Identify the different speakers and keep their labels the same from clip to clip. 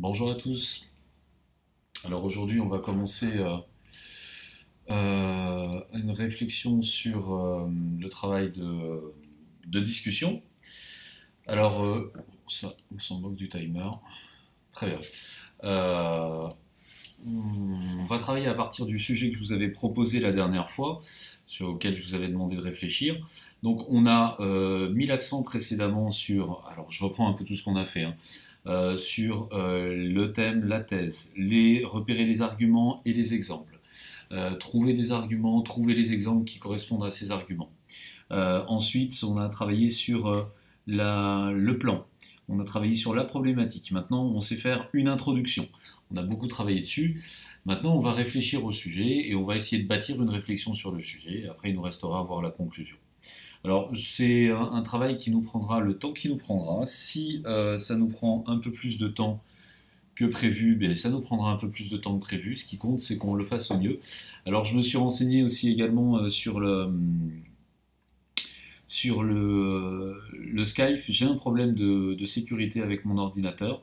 Speaker 1: Bonjour à tous. Alors aujourd'hui, on va commencer une réflexion sur le travail de discussion. Alors, ça, on s'en moque du timer. Très bien. Euh, on va travailler à partir du sujet que je vous avais proposé la dernière fois, sur lequel je vous avais demandé de réfléchir. Donc, on a mis l'accent précédemment sur. Alors, je reprends un peu tout ce qu'on a fait, hein. Sur le thème, la thèse, repérer les arguments et les exemples, trouver des arguments, trouver les exemples qui correspondent à ces arguments. Ensuite, on a travaillé sur le plan, on a travaillé sur la problématique. Maintenant, on sait faire une introduction. On a beaucoup travaillé dessus. Maintenant, on va réfléchir au sujet et on va essayer de bâtir une réflexion sur le sujet. Après, il nous restera à voir la conclusion. Alors, c'est un travail qui nous prendra le temps qui nous prendra. Si ça nous prend un peu plus de temps que prévu, ben, ça nous prendra un peu plus de temps que prévu. Ce qui compte, c'est qu'on le fasse au mieux. Alors, je me suis renseigné aussi également sur le Skype. J'ai un problème de sécurité avec mon ordinateur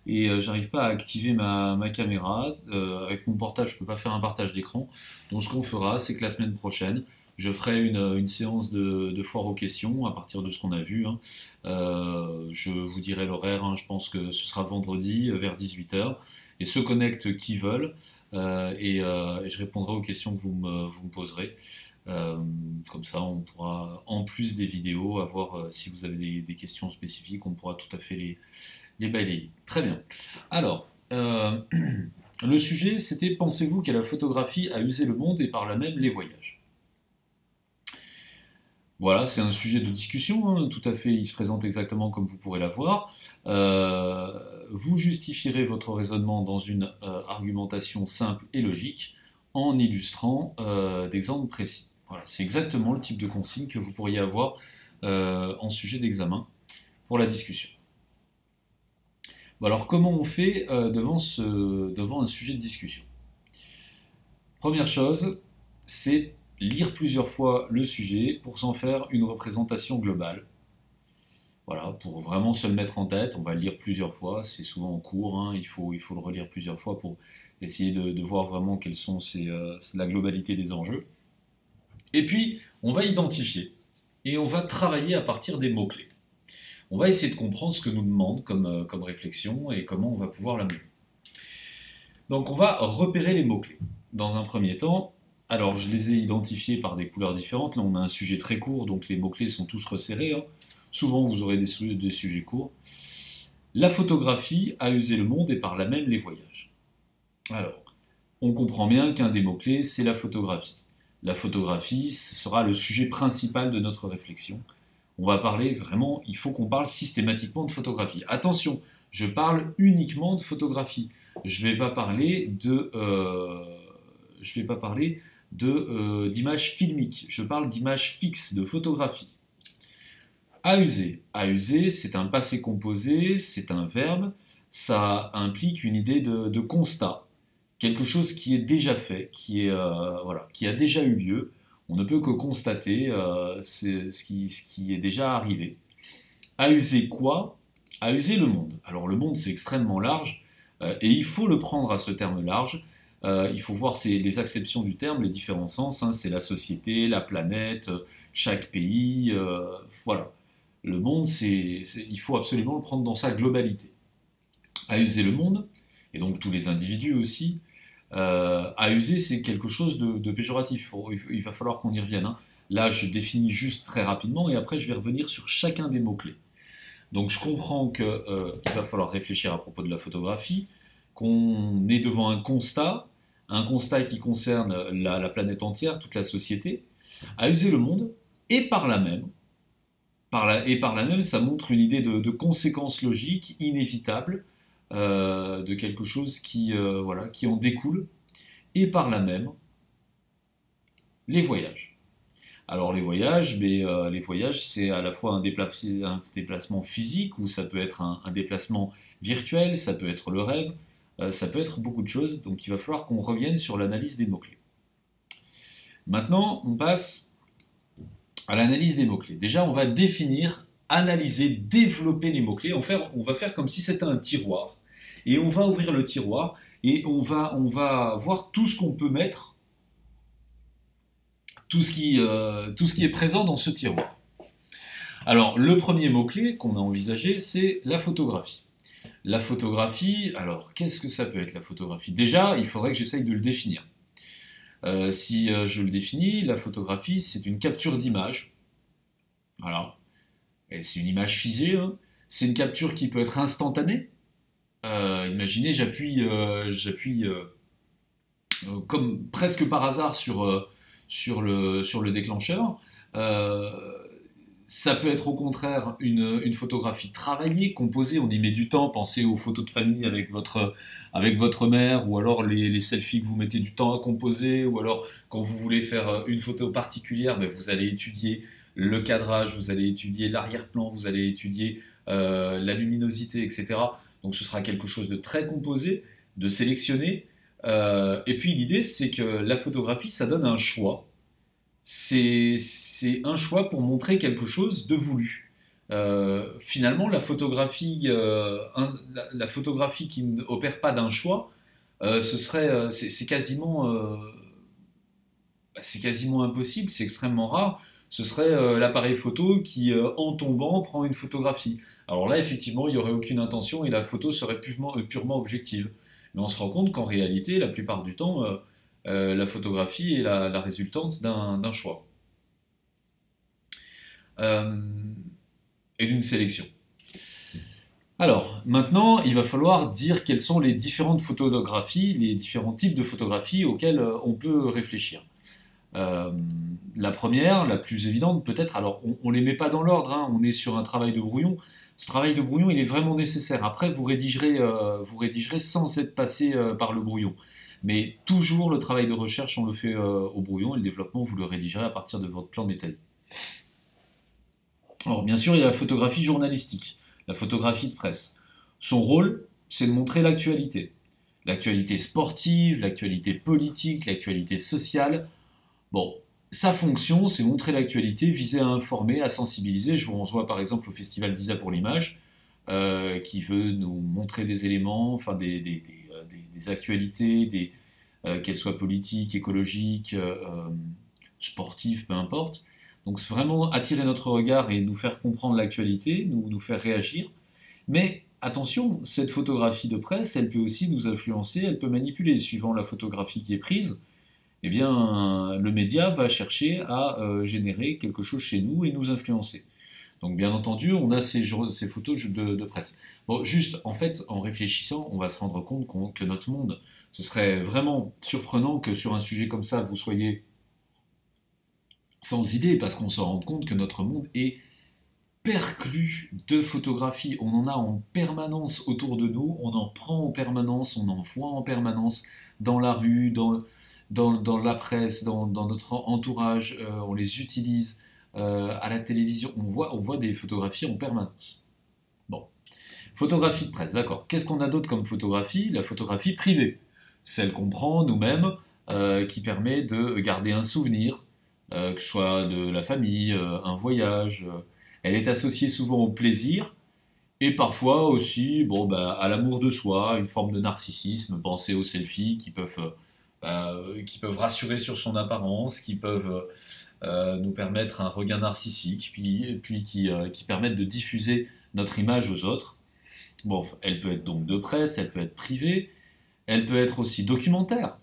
Speaker 1: et j'arrive pas à activer ma caméra. Avec mon portable, je peux pas faire un partage d'écran. Donc, ce qu'on fera, c'est que la semaine prochaine, je ferai une séance de foire aux questions à partir de ce qu'on a vu, hein. Je vous dirai l'horaire, hein. Je pense que ce sera vendredi vers 18 h. Et se connectent qui veulent et je répondrai aux questions que vous me poserez. Comme ça, on pourra, en plus des vidéos, avoir, si vous avez des questions spécifiques, on pourra tout à fait les balayer. Très bien. Alors, le sujet, c'était pensez-vous que la photographie a usé le monde et par là même les voyages? Voilà, c'est un sujet de discussion, hein, tout à fait, il se présente exactement comme vous pourrez l'avoir. Vous justifierez votre raisonnement dans une argumentation simple et logique en illustrant d'exemples précis. Voilà, c'est exactement le type de consigne que vous pourriez avoir en sujet d'examen pour la discussion. Bon, alors, comment on fait devant un sujet de discussion? Première chose, c'est lire plusieurs fois le sujet pour s'en faire une représentation globale. Voilà, pour vraiment se le mettre en tête, on va le lire plusieurs fois, c'est souvent en cours, hein, il faut le relire plusieurs fois pour essayer de voir vraiment quelles sont la globalité des enjeux. Et puis, on va identifier et on va travailler à partir des mots-clés. On va essayer de comprendre ce que nous demande comme réflexion et comment on va pouvoir la mener. Donc, on va repérer les mots-clés. Dans un premier temps, alors je les ai identifiés par des couleurs différentes. Là, on a un sujet très court, donc les mots-clés sont tous resserrés, hein. Souvent, vous aurez des sujets courts. La photographie a usé le monde et par là même les voyages. Alors, on comprend bien qu'un des mots-clés, c'est la photographie. La photographie, ce sera le sujet principal de notre réflexion. On va parler vraiment, il faut qu'on parle systématiquement de photographie. Attention, je parle uniquement de photographie. Je ne vais pas parler d'images filmiques. Je parle d'images fixes, de photographie. À user. À user, c'est un passé composé, c'est un verbe. Ça implique une idée de constat. Quelque chose qui est déjà fait, qui a déjà eu lieu. On ne peut que constater ce qui est déjà arrivé. À user quoi? À user le monde. Alors le monde, c'est extrêmement large, et il faut le prendre à ce terme large. Il faut voir les acceptions du terme, les différents sens, hein. C'est la société, la planète, chaque pays, voilà. Le monde, il faut absolument le prendre dans sa globalité. À user le monde, et donc tous les individus aussi, à user, c'est quelque chose de péjoratif. Il va falloir qu'on y revienne, hein. Là, je définis juste très rapidement et après, je vais revenir sur chacun des mots-clés. Donc, je comprends qu'il va falloir réfléchir à propos de la photographie, qu'on est devant un constat qui concerne la planète entière, toute la société, à user le monde, et par là même, ça montre une idée de conséquence logique inévitable de quelque chose qui en découle, et par là même, les voyages. Alors les voyages, c'est à la fois un déplacement physique, ou ça peut être un déplacement virtuel, ça peut être le rêve, ça peut être beaucoup de choses, donc il va falloir qu'on revienne sur l'analyse des mots-clés. Maintenant, on passe à l'analyse des mots-clés. Déjà, on va définir, analyser, développer les mots-clés. On va faire comme si c'était un tiroir. Et on va ouvrir le tiroir et on va voir tout ce qu'on peut mettre, tout ce qui est présent dans ce tiroir. Alors, le premier mot-clé qu'on a envisagé, c'est la photographie. La photographie, alors, qu'est-ce que ça peut être la photographie? Déjà, il faudrait que j'essaye de le définir. Si je le définis, la photographie, c'est une capture d'image. Voilà. Et c'est une image figée, hein. C'est une capture qui peut être instantanée. Imaginez, j'appuie comme presque par hasard sur le déclencheur. Euh, Ça peut être au contraire une photographie travaillée, composée, on y met du temps, pensez aux photos de famille avec votre mère, ou alors les selfies que vous mettez du temps à composer, ou alors quand vous voulez faire une photo particulière, ben vous allez étudier le cadrage, vous allez étudier l'arrière-plan, vous allez étudier la luminosité, etc. Donc ce sera quelque chose de très composé, de sélectionné. Et puis l'idée, c'est que la photographie, ça donne un choix, c'est un choix pour montrer quelque chose de voulu. Finalement, la photographie qui n'opère pas d'un choix, c'est quasiment impossible, c'est extrêmement rare. Ce serait l'appareil photo qui, en tombant, prend une photographie. Alors là, effectivement, il n'y aurait aucune intention et la photo serait purement objective. Mais on se rend compte qu'en réalité, la plupart du temps, la photographie est la résultante d'un choix euh, et d'une sélection. Alors, maintenant, il va falloir dire quelles sont les différentes photographies, les différents types de photographies auxquelles on peut réfléchir. Euh, la première, la plus évidente peut-être, alors on ne les met pas dans l'ordre, hein, on est sur un travail de brouillon. Ce travail de brouillon, il est vraiment nécessaire. Après, vous rédigerez sans être passé par le brouillon. Mais toujours le travail de recherche, on le fait au brouillon, et le développement, vous le rédigerez à partir de votre plan détaillé. Alors, bien sûr, il y a la photographie journalistique, la photographie de presse. Son rôle, c'est de montrer l'actualité. L'actualité sportive, l'actualité politique, l'actualité sociale. Bon, sa fonction, c'est montrer l'actualité, viser à informer, à sensibiliser. Je vous renvoie par exemple au festival Visa pour l'image, qui veut nous montrer des éléments, enfin des actualités, qu'elles soient politiques, écologiques, sportives, peu importe. Donc c'est vraiment attirer notre regard et nous faire comprendre l'actualité, nous faire réagir. Mais attention, cette photographie de presse, elle peut aussi nous influencer, elle peut manipuler. Suivant la photographie qui est prise, eh bien, le média va chercher à générer quelque chose chez nous et nous influencer. Donc bien entendu, on a ces photos de presse. Bon, juste, en fait, en réfléchissant, on va se rendre compte que notre monde, ce serait vraiment surprenant que sur un sujet comme ça, vous soyez sans idée, parce qu'on se rend compte que notre monde est perclus de photographies. On en a en permanence autour de nous, on en prend en permanence, on en voit en permanence dans la rue, dans la presse, dans notre entourage, on les utilise à la télévision, on voit des photographies en permanence. Bon, photographie de presse, d'accord. Qu'est-ce qu'on a d'autre comme photographie? La photographie privée, celle qu'on prend nous-mêmes, qui permet de garder un souvenir, que ce soit de la famille, un voyage. Elle est associée souvent au plaisir et parfois aussi bon, bah, à l'amour de soi, une forme de narcissisme. Pensez aux selfies qui peuvent rassurer sur son apparence, qui peuvent nous permettre un regain narcissique, puis qui permettent de diffuser notre image aux autres. Bon, elle peut être donc de presse, elle peut être privée, elle peut être aussi documentaire.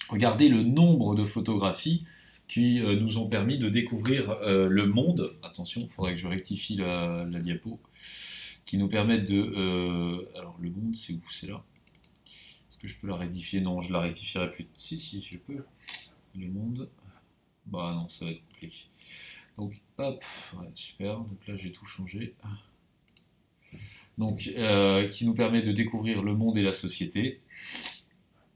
Speaker 1: Regardez le nombre de photographies qui nous ont permis de découvrir le monde. Attention, il faudrait que je rectifie la diapo. Qui nous permettent de... alors, le monde, c'est où? C'est là. Est-ce que je peux la rectifier? Non, je la rectifierai plus. Si, je peux. Le monde... Bah non, ça va être compliqué. Donc, hop, ouais, super. Donc là, j'ai tout changé. Donc, qui nous permet de découvrir le monde et la société,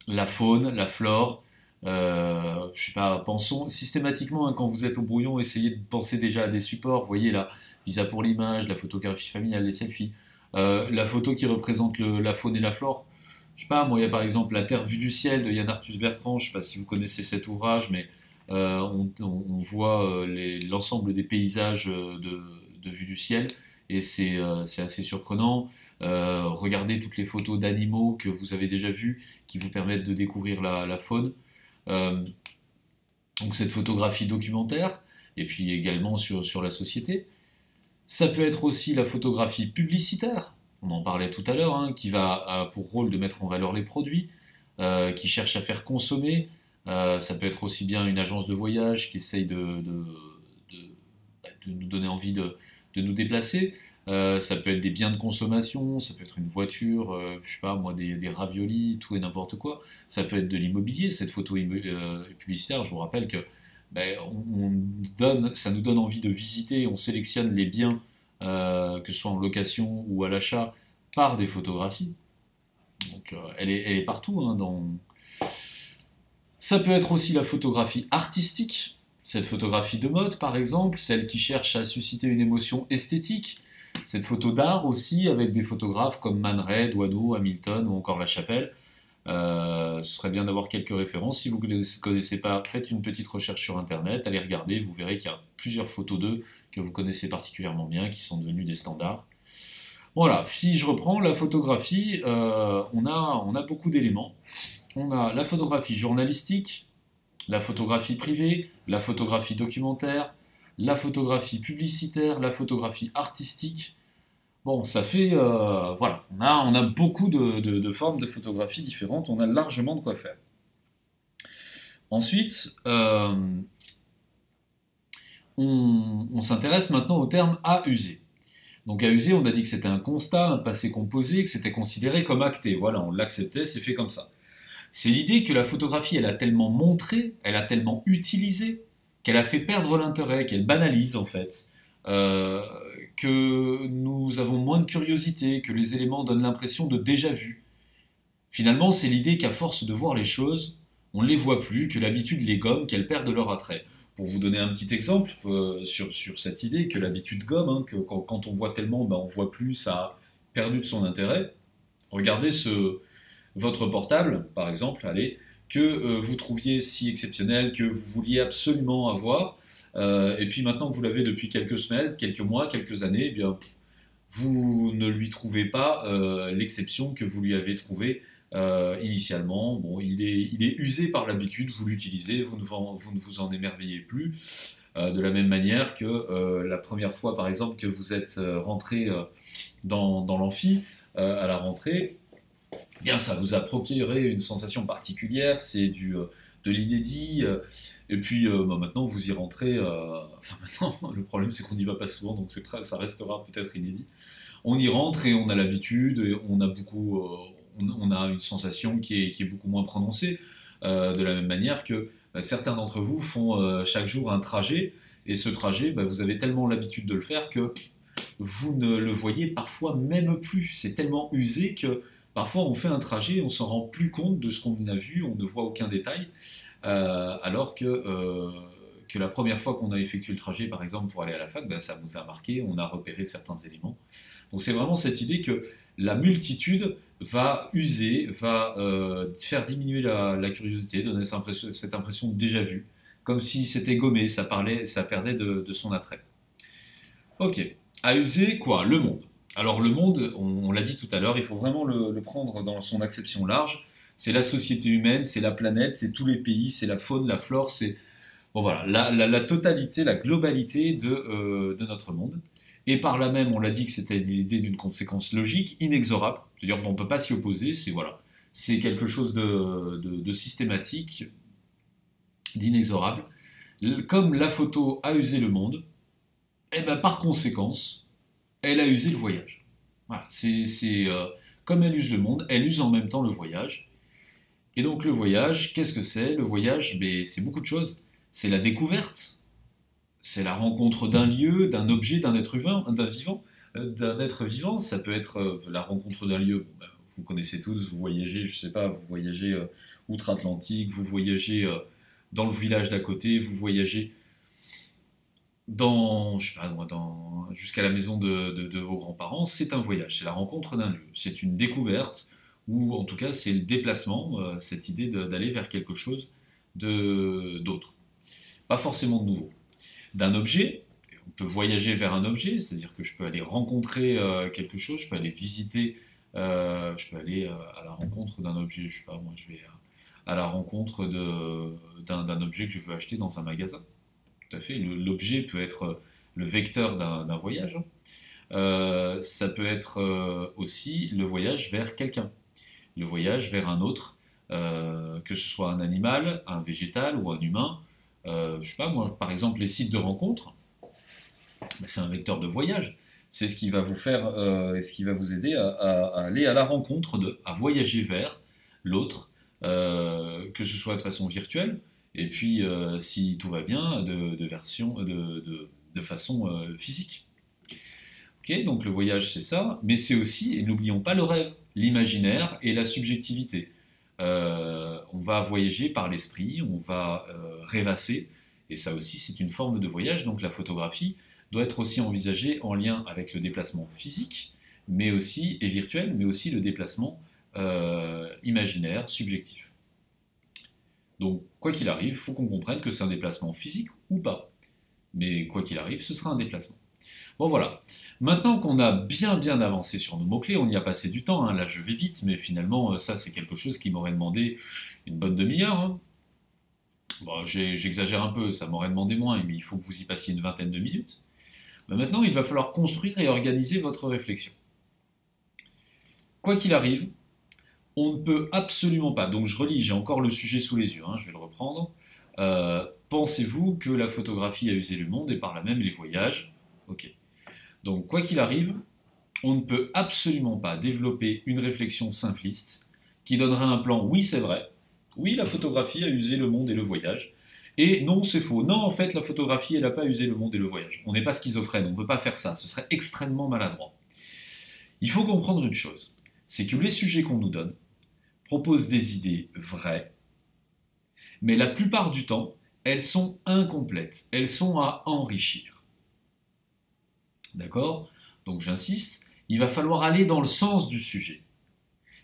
Speaker 1: la faune, la flore. Je sais pas, pensons systématiquement, hein, quand vous êtes au brouillon, essayez de penser déjà à des supports. Vous voyez là, Visa pour l'image, la photographie familiale, les selfies, la photo qui représente la faune et la flore. Je sais pas, moi, il y a par exemple La Terre vue du ciel de Yann Arthus Bertrand. Je sais pas si vous connaissez cet ouvrage, mais on voit l'ensemble des paysages de vue du ciel et c'est assez surprenant. regardez toutes les photos d'animaux que vous avez déjà vues, qui vous permettent de découvrir la faune. Euh, donc cette photographie documentaire, et puis également sur la société. Ça peut être aussi la photographie publicitaire, on en parlait tout à l'heure, hein, qui a pour rôle de mettre en valeur les produits, qui cherche à faire consommer. Ça peut être aussi bien une agence de voyage qui essaye de nous donner envie de nous déplacer. Ça peut être des biens de consommation, ça peut être une voiture, je sais pas moi, des raviolis, tout et n'importe quoi. Ça peut être de l'immobilier, cette photo publicitaire, je vous rappelle que ben, ça nous donne envie de visiter, on sélectionne les biens, que ce soit en location ou à l'achat, par des photographies. Donc elle est partout. Hein, Ça peut être aussi la photographie artistique, cette photographie de mode par exemple, celle qui cherche à susciter une émotion esthétique, cette photo d'art aussi avec des photographes comme Man Ray, Doisneau, Hamilton ou encore La Chapelle. Ce serait bien d'avoir quelques références. Si vous ne connaissez pas, faites une petite recherche sur Internet, allez regarder, vous verrez qu'il y a plusieurs photos d'eux que vous connaissez particulièrement bien, qui sont devenus des standards. Voilà, si je reprends la photographie, on a beaucoup d'éléments. On a la photographie journalistique, la photographie privée, la photographie documentaire, la photographie publicitaire, la photographie artistique. Bon, ça fait... voilà, on a beaucoup de formes de photographie différentes, on a largement de quoi faire. Ensuite, on s'intéresse maintenant au terme à user. Donc à user, on a dit que c'était un constat, un passé composé, que c'était considéré comme acté. Voilà, on l'acceptait, c'est fait comme ça. C'est l'idée que la photographie, elle a tellement montré, elle a tellement utilisé, qu'elle a fait perdre l'intérêt, qu'elle banalise en fait, que nous avons moins de curiosité, que les éléments donnent l'impression de déjà vu. Finalement, c'est l'idée qu'à force de voir les choses, on ne les voit plus, que l'habitude les gomme, qu'elles perdent leur attrait. Pour vous donner un petit exemple sur cette idée que l'habitude gomme, hein, que quand on voit tellement, ben, on ne voit plus, ça a perdu de son intérêt. Regardez votre portable, par exemple, allez, que vous trouviez si exceptionnel, que vous vouliez absolument avoir, et puis maintenant que vous l'avez depuis quelques semaines, quelques mois, quelques années, eh bien, vous ne lui trouvez pas l'exception que vous lui avez trouvée initialement. Bon, il est usé par l'habitude, vous l'utilisez, vous ne vous en émerveillez plus. De la même manière que la première fois, par exemple, que vous êtes rentré dans l'amphi à la rentrée, eh bien, ça vous a procuré une sensation particulière, c'est de l'inédit. Et puis bah, maintenant, vous y rentrez. Enfin, maintenant, le problème, c'est qu'on n'y va pas souvent, donc ça restera peut-être inédit. On y rentre et on a l'habitude, et on a une sensation qui est beaucoup moins prononcée. De la même manière que certains d'entre vous font chaque jour un trajet, et ce trajet, bah, vous avez tellement l'habitude de le faire que vous ne le voyez parfois même plus. C'est tellement usé que parfois on fait un trajet, on s'en rend plus compte de ce qu'on a vu, on ne voit aucun détail, alors que la première fois qu'on a effectué le trajet, par exemple, pour aller à la fac, ben, ça nous a marqué, on a repéré certains éléments. Donc c'est vraiment cette idée que la multitude va user, va faire diminuer la curiosité, donner cette impression de déjà vu, comme si c'était gommé, ça perdait de son attrait. Ok, à user quoi? Le monde. Alors le monde, on l'a dit tout à l'heure, il faut vraiment le prendre dans son acception large. C'est la société humaine, c'est la planète, c'est tous les pays, c'est la faune, la flore, c'est bon, voilà, la totalité, la globalité de notre monde. Et par là même, on l'a dit que c'était l'idée d'une conséquence logique, inexorable. C'est-à-dire qu'on ne peut pas s'y opposer, c'est quelque chose de systématique, d'inexorable. Comme la photo a usé le monde, et ben par conséquence, elle a usé le voyage. Voilà, comme elle use le monde, elle use en même temps le voyage. Et donc le voyage, qu'est-ce que c'est? Le voyage, ben, c'est beaucoup de choses. C'est la découverte, c'est la rencontre d'un lieu, d'un objet, d'un être vivant, d'un être vivant. Ça peut être la rencontre d'un lieu. Bon, ben, vous connaissez tous, vous voyagez, je sais pas, vous voyagez outre-Atlantique, vous voyagez dans le village d'à côté, vous voyagez je sais pas, jusqu'à la maison de vos grands-parents. C'est un voyage, c'est la rencontre d'un lieu, c'est une découverte, ou en tout cas c'est le déplacement, cette idée d'aller vers quelque chose d'autre. Pas forcément de nouveau. D'un objet, on peut voyager vers un objet, c'est-à-dire que je peux aller rencontrer quelque chose, je peux aller visiter, je peux aller à la rencontre d'un objet, je sais pas, moi je vais à la rencontre d'un objet que je veux acheter dans un magasin. Tout à fait, l'objet peut être le vecteur d'un voyage. Ça peut être aussi le voyage vers quelqu'un, le voyage vers un autre, que ce soit un animal, un végétal ou un humain. Je sais pas, moi, par exemple, les sites de rencontres, ben, c'est un vecteur de voyage. C'est ce qui va vous faire, ce qui va vous aider à aller à la rencontre à voyager vers l'autre, que ce soit de façon virtuelle, et puis, si tout va bien, de façon physique. Ok, donc le voyage, c'est ça, mais c'est aussi, et n'oublions pas le rêve, l'imaginaire et la subjectivité. On va voyager par l'esprit, on va rêvasser, et ça aussi, c'est une forme de voyage. Donc la photographie doit être aussi envisagée en lien avec le déplacement physique, mais aussi, et virtuel, mais aussi le déplacement imaginaire, subjectif. Donc, quoi qu'il arrive, il faut qu'on comprenne que c'est un déplacement physique ou pas. Mais quoi qu'il arrive, ce sera un déplacement. Bon voilà, maintenant qu'on a bien avancé sur nos mots-clés, on y a passé du temps, hein. Là je vais vite, mais finalement ça c'est quelque chose qui m'aurait demandé une bonne demi-heure. Hein. Bon, j'exagère un peu, ça m'aurait demandé moins, mais il faut que vous y passiez une vingtaine de minutes. Mais maintenant il va falloir construire et organiser votre réflexion. Quoi qu'il arrive, on ne peut absolument pas, donc je relis, j'ai encore le sujet sous les yeux, hein, je vais le reprendre. Pensez-vous que la photographie a usé le monde et par là même les voyages? Ok. Donc, quoi qu'il arrive, on ne peut absolument pas développer une réflexion simpliste qui donnerait un plan, oui c'est vrai, oui la photographie a usé le monde et le voyage, et non c'est faux, non en fait la photographie elle n'a pas usé le monde et le voyage. On n'est pas schizophrène, on ne peut pas faire ça, ce serait extrêmement maladroit. Il faut comprendre une chose, c'est que les sujets qu'on nous donne proposent des idées vraies, mais la plupart du temps, elles sont incomplètes, elles sont à enrichir. D'accord? Donc j'insiste, il va falloir aller dans le sens du sujet.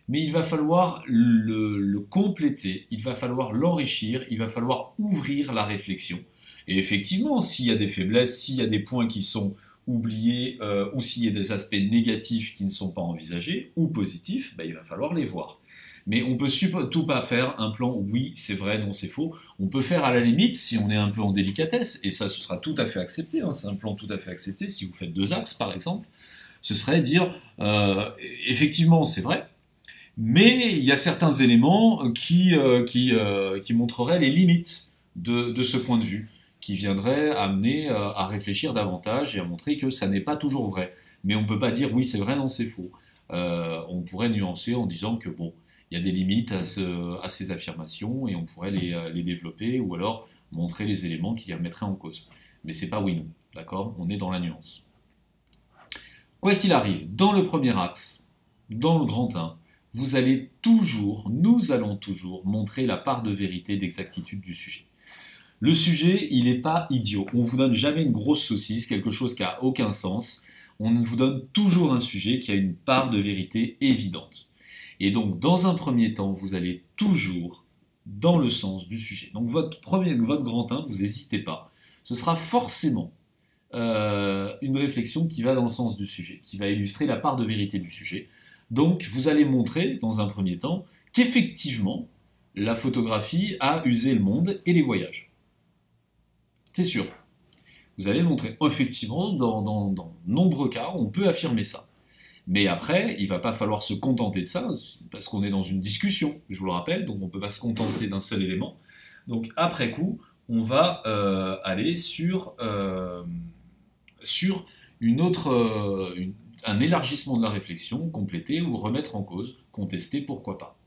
Speaker 1: Mais il va falloir le compléter, il va falloir l'enrichir, il va falloir ouvrir la réflexion. Et effectivement, s'il y a des faiblesses, s'il y a des points qui sont oubliés, ou s'il y a des aspects négatifs qui ne sont pas envisagés, ou positifs, ben, il va falloir les voir. Mais on ne peut surtout pas faire un plan oui, c'est vrai, non, c'est faux. On peut faire à la limite, si on est un peu en délicatesse, et ça, ce sera tout à fait accepté, hein, c'est un plan tout à fait accepté, si vous faites 2 axes, par exemple, ce serait dire, effectivement, c'est vrai, mais il y a certains éléments qui montreraient les limites de ce point de vue, qui viendraient amener à réfléchir davantage et à montrer que ça n'est pas toujours vrai. Mais on ne peut pas dire oui, c'est vrai, non, c'est faux. On pourrait nuancer en disant que bon, il y a des limites à ces affirmations et on pourrait les développer ou alors montrer les éléments qui les remettraient en cause. Mais c'est pas oui, non, d'accord? On est dans la nuance. Quoi qu'il arrive, dans le premier axe, dans le grand 1, nous allons toujours montrer la part de vérité, d'exactitude du sujet. Le sujet, il n'est pas idiot. On ne vous donne jamais une grosse saucisse, quelque chose qui n'a aucun sens. On vous donne toujours un sujet qui a une part de vérité évidente. Et donc, dans un premier temps, vous allez toujours dans le sens du sujet. Donc, votre grand 1, vous n'hésitez pas. Ce sera forcément une réflexion qui va dans le sens du sujet, qui va illustrer la part de vérité du sujet. Donc, vous allez montrer, dans un premier temps, qu'effectivement, la photographie a usé le monde et les voyages. C'est sûr. Vous allez le montrer. Effectivement, dans nombreux cas, on peut affirmer ça. Mais après, il ne va pas falloir se contenter de ça, parce qu'on est dans une discussion, je vous le rappelle, donc on ne peut pas se contenter d'un seul élément. Donc, après coup, on va aller sur un élargissement de la réflexion, compléter ou remettre en cause, contester, pourquoi pas.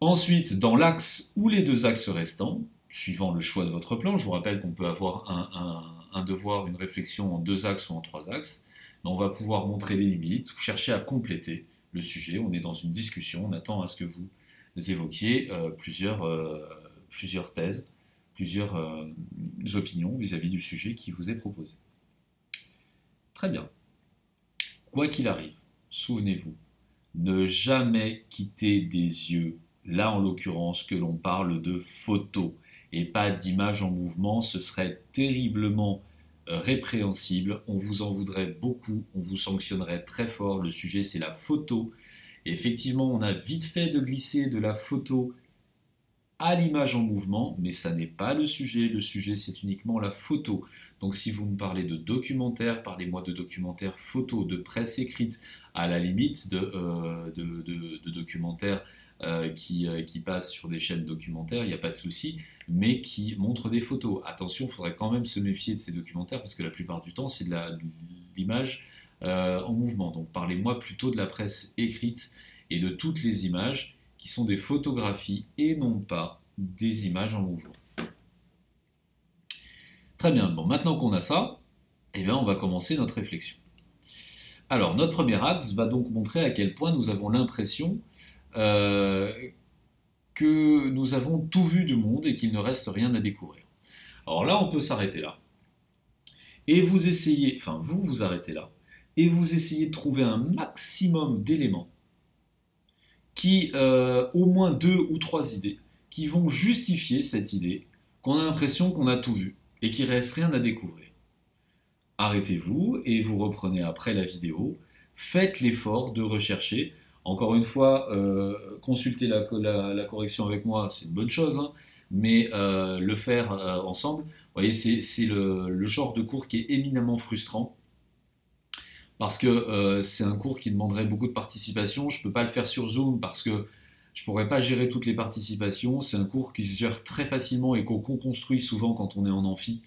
Speaker 1: Ensuite, dans l'axe ou les 2 axes restants, suivant le choix de votre plan, je vous rappelle qu'on peut avoir un devoir, une réflexion en 2 axes ou en 3 axes, on va pouvoir montrer les limites, ou chercher à compléter le sujet, on est dans une discussion, on attend à ce que vous évoquiez plusieurs thèses, plusieurs opinions vis-à-vis du sujet qui vous est proposé. Très bien. Quoi qu'il arrive, souvenez-vous, ne jamais quitter des yeux, là en l'occurrence que l'on parle de photo et pas d'image en mouvement, ce serait terriblement répréhensible, on vous en voudrait beaucoup, on vous sanctionnerait très fort. Le sujet, c'est la photo. Et effectivement, on a vite fait de glisser de la photo à l'image en mouvement, mais ça n'est pas le sujet. Le sujet, c'est uniquement la photo. Donc si vous me parlez de documentaire, parlez-moi de documentaire photo, de presse écrite, à la limite de documentaires qui passent sur des chaînes documentaires, il n'y a pas de souci, mais qui montrent des photos. Attention, il faudrait quand même se méfier de ces documentaires, parce que la plupart du temps, c'est de l'image en mouvement. Donc parlez-moi plutôt de la presse écrite et de toutes les images qui sont des photographies et non pas des images en mouvement. Très bien, bon, maintenant qu'on a ça, eh bien, on va commencer notre réflexion. Alors, notre premier axe va donc montrer à quel point nous avons l'impression que nous avons tout vu du monde et qu'il ne reste rien à découvrir. Alors là, on peut s'arrêter là. Et vous essayez, enfin, vous arrêtez là, et vous essayez de trouver un maximum d'éléments qui, au moins 2 ou 3 idées, qui vont justifier cette idée qu'on a l'impression qu'on a tout vu et qu'il ne reste rien à découvrir. Arrêtez-vous et vous reprenez après la vidéo. Faites l'effort de rechercher. Encore une fois, consulter la correction avec moi, c'est une bonne chose, hein, mais le faire ensemble, vous voyez, c'est le genre de cours qui est éminemment frustrant parce que c'est un cours qui demanderait beaucoup de participation. Je ne peux pas le faire sur Zoom parce que je ne pourrais pas gérer toutes les participations. C'est un cours qui se gère très facilement et qu'on construit souvent quand on est en amphi.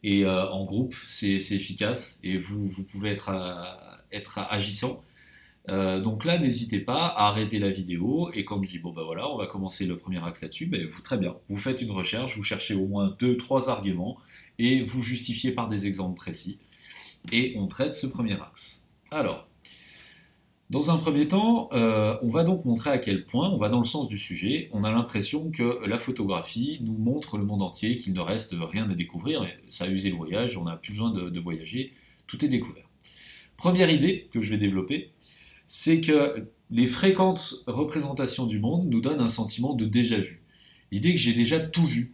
Speaker 1: Et en groupe, c'est efficace et vous pouvez être agissant. Donc là, n'hésitez pas à arrêter la vidéo et quand je dis bon ben voilà, on va commencer le premier axe là-dessus, ben vous très bien, vous faites une recherche, vous cherchez au moins 2-3 arguments et vous justifiez par des exemples précis et on traite ce premier axe. Alors, dans un premier temps, on va donc montrer à quel point, on va dans le sens du sujet, on a l'impression que la photographie nous montre le monde entier, qu'il ne reste rien à découvrir, et ça a usé le voyage, on n'a plus besoin de voyager, tout est découvert. Première idée que je vais développer, c'est que les fréquentes représentations du monde nous donnent un sentiment de déjà-vu. L'idée que j'ai déjà tout vu,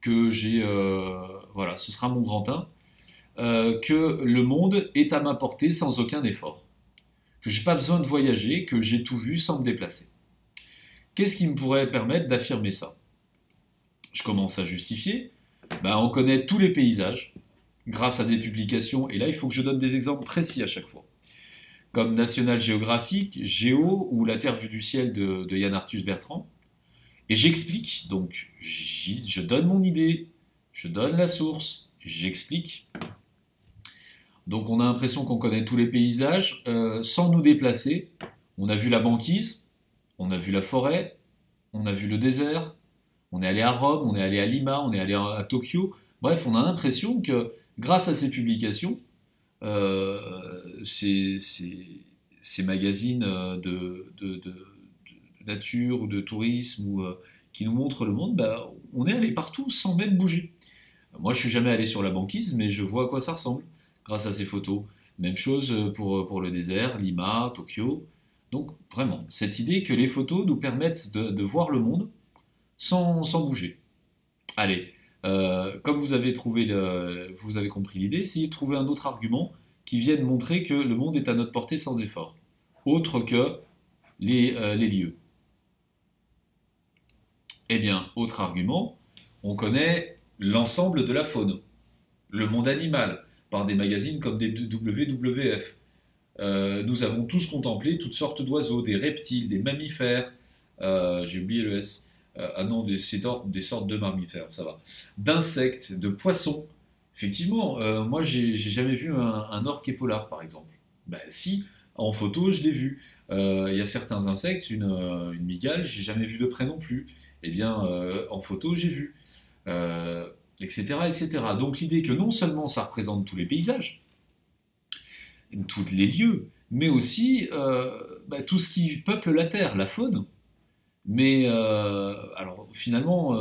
Speaker 1: que j'ai... voilà, ce sera mon grand 1, que le monde est à ma portée sans aucun effort. Que je n'ai pas besoin de voyager, que j'ai tout vu sans me déplacer. Qu'est-ce qui me pourrait permettre d'affirmer ça? Je commence à justifier. On connaît tous les paysages grâce à des publications, et là il faut que je donne des exemples précis à chaque fois. Comme National Geographic, Géo ou La Terre vue du ciel de Yann Arthus Bertrand. Et j'explique, donc je donne mon idée, je donne la source, j'explique. Donc on a l'impression qu'on connaît tous les paysages sans nous déplacer. On a vu la banquise, on a vu la forêt, on a vu le désert, on est allé à Rome, on est allé à Lima, on est allé à Tokyo. Bref, on a l'impression que grâce à ces publications, ces magazines de nature ou de tourisme ou, qui nous montrent le monde, on est allé partout sans même bouger. Moi, je suis jamais allé sur la banquise, mais je vois à quoi ça ressemble grâce à ces photos. Même chose pour le désert, Lima, Tokyo. Donc vraiment, cette idée que les photos nous permettent de voir le monde sans bouger. Allez, comme vous avez compris l'idée, essayez de trouver un autre argument qui vienne montrer que le monde est à notre portée sans effort, autre que les lieux. Eh bien, autre argument, on connaît l'ensemble de la faune, le monde animal, par des magazines comme des WWF. Nous avons tous contemplé toutes sortes d'oiseaux, des reptiles, des mammifères, j'ai oublié le S, des sortes de mammifères, ça va, d'insectes, de poissons. Effectivement, moi j'ai jamais vu un orque épaulard par exemple. Si, en photo je l'ai vu. Il y a certains insectes, une mygale, j'ai jamais vu de près non plus. Eh bien, en photo j'ai vu. Etc., etc. Donc l'idée que non seulement ça représente tous les paysages, tous les lieux, mais aussi tout ce qui peuple la Terre, la faune. Mais alors finalement,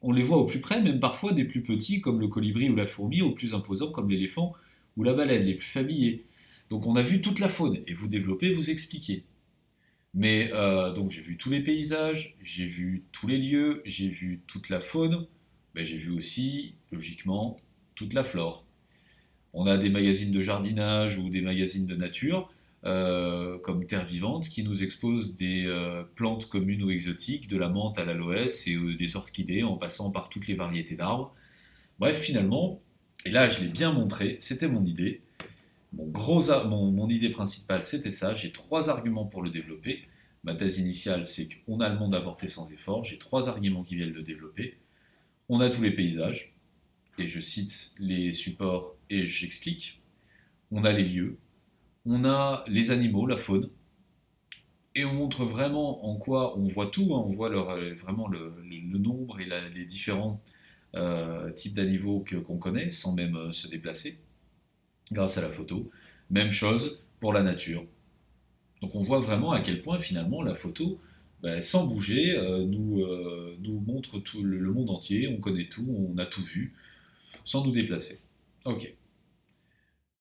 Speaker 1: on les voit au plus près, même parfois des plus petits comme le colibri ou la fourmi, aux plus imposants comme l'éléphant ou la baleine, les plus familiers. Donc on a vu toute la faune, et vous développez, vous expliquez. Mais donc j'ai vu tous les paysages, j'ai vu tous les lieux, j'ai vu toute la faune, j'ai vu aussi, logiquement, toute la flore. On a des magazines de jardinage ou des magazines de nature, comme Terre Vivante, qui nous exposent des plantes communes ou exotiques, de la menthe à l'aloès et des orchidées, en passant par toutes les variétés d'arbres. Bref, finalement, et là je l'ai bien montré, c'était mon idée. Mon idée principale, c'était ça. J'ai 3 arguments pour le développer. Ma thèse initiale, c'est qu'on a le monde à porter sans effort. J'ai 3 arguments qui viennent le développer. On a tous les paysages, et je cite les supports et j'explique. On a les lieux, on a les animaux, la faune, et on montre vraiment en quoi on voit tout, hein, on voit vraiment le nombre et les différents types d'animaux qu'on connaît, sans même se déplacer, grâce à la photo. Même chose pour la nature. Donc on voit vraiment à quel point finalement la photo, ben, sans bouger, nous montre tout le monde entier, on connaît tout, on a tout vu, sans nous déplacer. Ok.